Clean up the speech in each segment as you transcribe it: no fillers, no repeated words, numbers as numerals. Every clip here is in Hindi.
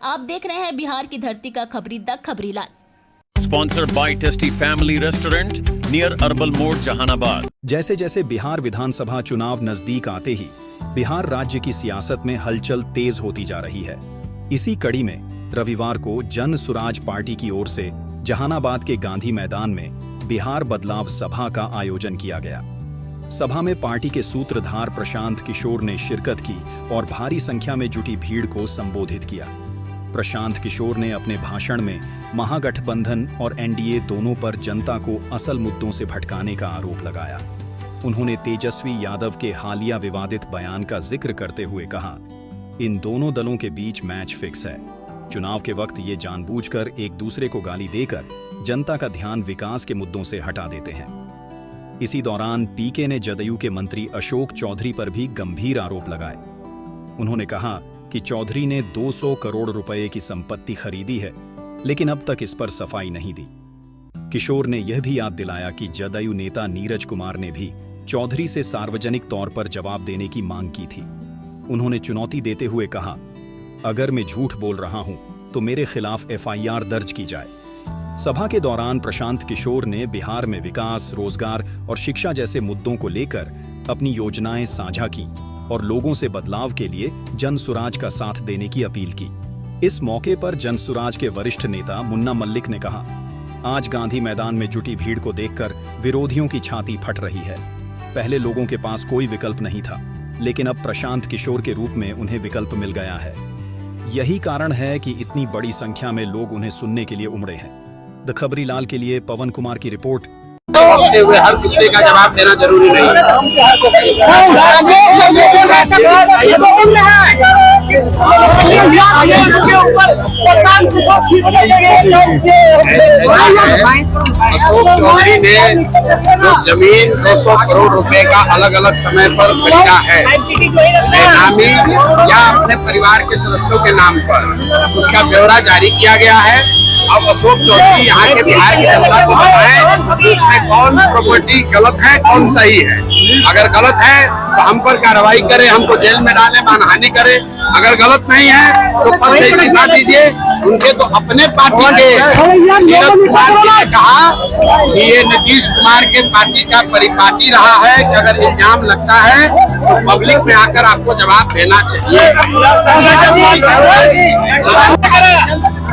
आप देख रहे हैं बिहार की धरती का खबरी the Khabri Lal. Sponsored by tasty family restaurant near अर्बल मोड़ जहानाबाद। जैसे जैसे बिहार विधानसभा चुनाव नजदीक आते ही बिहार राज्य की सियासत में हलचल तेज होती जा रही है। इसी कड़ी में रविवार को जन सुराज पार्टी की ओर से जहानाबाद के गांधी मैदान में बिहार बदलाव सभा का आयोजन किया गया। सभा में पार्टी के सूत्रधार प्रशांत किशोर ने शिरकत की और भारी संख्या में जुटी भीड़ को संबोधित किया। प्रशांत किशोर ने अपने भाषण में महागठबंधन और एनडीए दोनों पर जनता को असल मुद्दों से भटकाने का आरोप लगाया। उन्होंने तेजस्वी यादव के हालिया विवादित बयान का जिक्र करते हुए कहा, इन दोनों दलों के बीच मैच फिक्स है। चुनाव के वक्त ये जानबूझकर एक दूसरे को गाली देकर जनता का ध्यान विकास के मुद्दों से हटा देते हैं। इसी दौरान पीके ने जदयू के मंत्री अशोक चौधरी पर भी गंभीर आरोप लगाए। उन्होंने कहा कि चौधरी ने 200 करोड़ रुपए की संपत्ति खरीदी है, लेकिन अब तक इस पर सफाई नहीं दी। किशोर ने यह भी याद दिलाया कि जदयू नेता नीरज कुमार ने भी चौधरी से सार्वजनिक तौर पर जवाब देने की मांग की थी। उन्होंने चुनौती देते हुए कहा, अगर मैं झूठ बोल रहा हूं तो मेरे खिलाफ एफआईआर दर्ज की जाए। सभा के दौरान प्रशांत किशोर ने बिहार में विकास, रोजगार और शिक्षा जैसे मुद्दों को लेकर अपनी योजनाएं साझा की और लोगों से बदलाव के लिए जनसुराज का साथ देने की अपील की। इस मौके पर जनसुराज के वरिष्ठ नेता मुन्ना मल्लिक ने कहा, आज गांधी मैदान में जुटी भीड़ को देखकर विरोधियों की छाती फट रही है। पहले लोगों के पास कोई विकल्प नहीं था, लेकिन अब प्रशांत किशोर के रूप में उन्हें विकल्प मिल गया है। यही कारण है कि इतनी बड़ी संख्या में लोग उन्हें सुनने के लिए उमड़े हैं। द खबरी लाल के लिए पवन कुमार की रिपोर्ट। हुए हर कुत्ते का जवाब देना जरूरी नहीं है। अशोक चौधरी ने जो जमीन 200 करोड़ रुपए का अलग अलग समय पर खरीदा है, बेनामी या अपने परिवार के सदस्यों के नाम पर, उसका ब्यौरा जारी किया गया है। अब अशोक चौधरी यहाँ के बिहार की जनता को बताएं कि उसमें कौन प्रॉपर्टी गलत है, कौन सही है। अगर गलत है तो हम पर कार्रवाई करे, हमको जेल में डाले, मानहानि करे। अगर गलत नहीं है तो पद से इस्तीफा दीजिए। उनके तो अपने पार्टी के नीरज कुमार जी ने कहा कि ये नीतीश कुमार के पार्टी का परिपाटी रहा है कि अगर इल्जाम लगता है तो पब्लिक में आकर आपको जवाब देना चाहिए।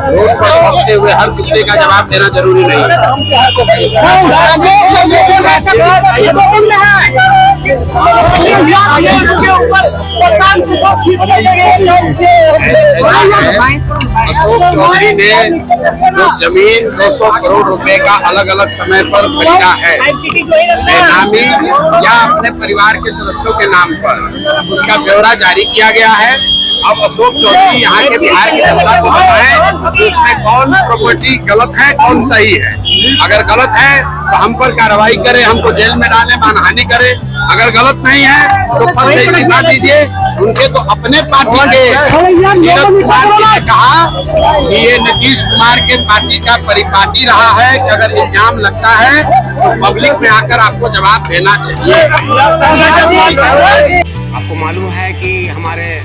रोड पर भागते हुए हर कुत्ते का जवाब देना जरूरी नहीं है। अशोक चौधरी ने जो जमीन 200 करोड़ रुपए का अलग अलग समय पर खरीदा है, बेनामी या अपने परिवार के सदस्यों के नाम पर, उसका ब्यौरा जारी किया गया है। अब अशोक चौधरी यहाँ के बिहार की जनता को बताएं कि उसमें कौन प्रॉपर्टी गलत है, कौन सही है। अगर गलत है तो हम पर कार्रवाई करे, हमको जेल में डाले, मानहानि करे। अगर गलत नहीं है तो पद से इस्तीफा दीजिए। उनके तो अपने पार्टी के नीरज कुमार जी ने कहा कि ये नीतीश कुमार के पार्टी का परिपाटी रहा है कि अगर इल्जाम लगता है तो पब्लिक में आकर आपको जवाब देना चाहिए। आपको मालूम है कि हमारे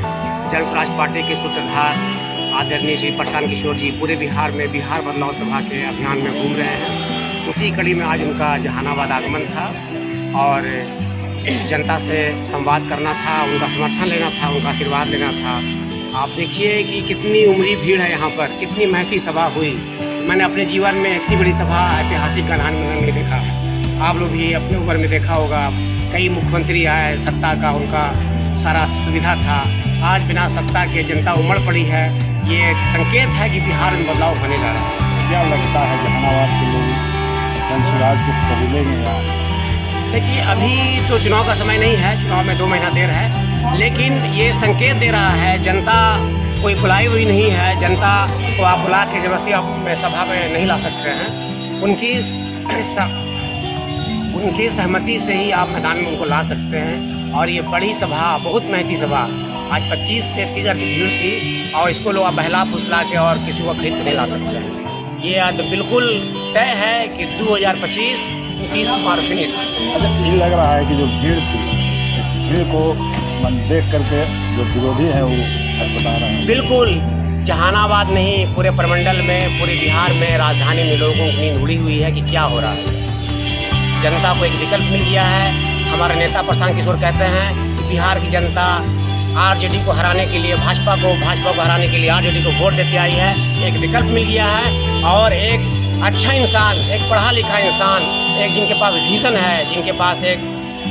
जन सुराज पार्टी के सूत्रधार आदरणीय श्री प्रशांत किशोर जी पूरे बिहार में बिहार बदलाव सभा के अभियान में घूम रहे हैं। उसी कड़ी में आज उनका जहानाबाद आगमन था और जनता से संवाद करना था, उनका समर्थन लेना था, उनका आशीर्वाद लेना था। आप देखिए कि कितनी उमड़ी भीड़ है यहाँ पर, कितनी महती सभा हुई। मैंने अपने जीवन में इतनी बड़ी सभा ऐतिहासिक गांधी मैदान में देखा। आप लोग भी अपने उम्र में देखा होगा, कई मुख्यमंत्री आए, सत्ता का उनका सारा सुविधा था। आज बिना सत्ता के जनता उमड़ पड़ी है। ये संकेत है कि बिहार में बदलाव होने जा रहा है। क्या लगता है जहानाबाद के लोग जनसुराज को कबूलेंगे या? देखिए, अभी तो चुनाव का समय नहीं है, चुनाव में 2 महीना देर है, लेकिन ये संकेत दे रहा है जनता कोई बुलाई हुई नहीं है। जनता को आप बुला के जबरदस्ती आप सभा में नहीं ला सकते हैं। उनकी सहमति से ही आप मैदान में उनको ला सकते हैं। और ये बड़ी सभा, बहुत महती सभा, आज 25 से 30 हज़ार की भीड़ थी और इसको लोग बहला फुसला के और किसी को खरीद के नहीं ला सकते हैं। ये आज बिल्कुल तय है कि 2025 नीतीश कुमार फिनिश। अच्छा, ये लग रहा है कि जो भीड़ थी, इस भीड़ को देख करके जो विरोधी हैं वो बता रहे हैं। बिल्कुल जहानाबाद नहीं, पूरे प्रमंडल में, पूरे बिहार में, राजधानी में लोगों की नींद उड़ी हुई है कि क्या हो रहा है। जनता को एक विकल्प मिल गया है। हमारे नेता प्रशांत किशोर कहते हैं कि बिहार की जनता आरजेडी को हराने के लिए भाजपा को हराने के लिए आरजेडी को वोट देती आई है। एक विकल्प मिल गया है और एक अच्छा इंसान, एक पढ़ा लिखा इंसान, एक जिनके पास विजन है, जिनके पास एक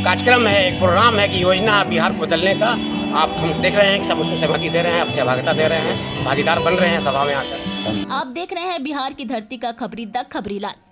कार्यक्रम है, एक प्रोग्राम है कि योजना है बिहार को बदलने का। आप हम देख रहे हैं कि सब उसमें सहमति दे रहे हैं, सहभागिता दे रहे हैं, भागीदार बन रहे हैं सभा में आकर। आप देख रहे हैं बिहार की धरती का खबरी द खबरीलाल।